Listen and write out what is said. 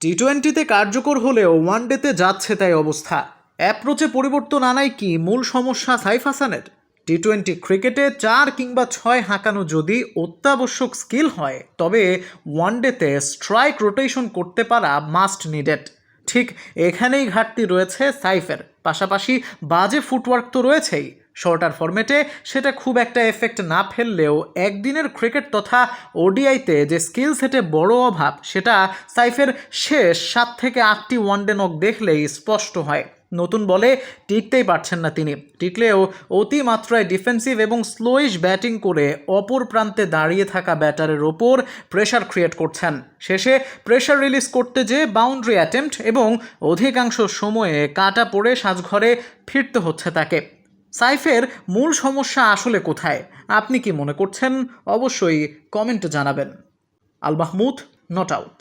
টি-20তে কার্যকর হলেও ওয়ানডেতে যাচ্ছে তাই অবস্থা। অ্যাপ্রোচে পরিবর্তন আনাই কি মূল সমস্যা সাইফ হাসানের? টি-20 ক্রিকেটে 4 কিংবা 6 হাঁকানো যদি অত্যাবশ্যক স্কিল হয়, তবে ওয়ানডেতে স্ট্রাইক রোটেশন করতে পারা মাস্ট নিডেড। ঠিক এখানেই ঘাটতি রয়েছে সাইফের। পাশাপাশি বাজে ফুটওয়ার্ক তো রয়েছেই। শর্টার ফরম্যাটে সেটা খুব একটা এফেক্ট না ফেললেও একদিনের ক্রিকেট তথা ওডিআইতে যে স্কিল সেটে বড় অভাব, সেটা সাইফের শেষ 7 থেকে 8টি ওয়ানডে নক দেখলেই স্পষ্ট হয়। নতুন বলে টিকতেই পারছেন না তিনি। টিকলেও অতিমাত্রায় ডিফেন্সিভ এবং স্লোইশ ব্যাটিং করে অপর প্রান্তে দাঁড়িয়ে থাকা ব্যাটারের ওপর প্রেশার ক্রিয়েট করছেন। শেষে প্রেশার রিলিজ করতে যেয়ে বাউন্ডারি অ্যাটেম্প্ট এবং অধিকাংশ সময়ে কাটা পড়ে সাজঘরে ফিরতে হচ্ছে তাকে। সাইফের মূল সমস্যা আসলে কোথায়? আপনি কি মনে করছেন? অবশ্যই কমেন্টে জানাবেন। Al Mahmud, not out.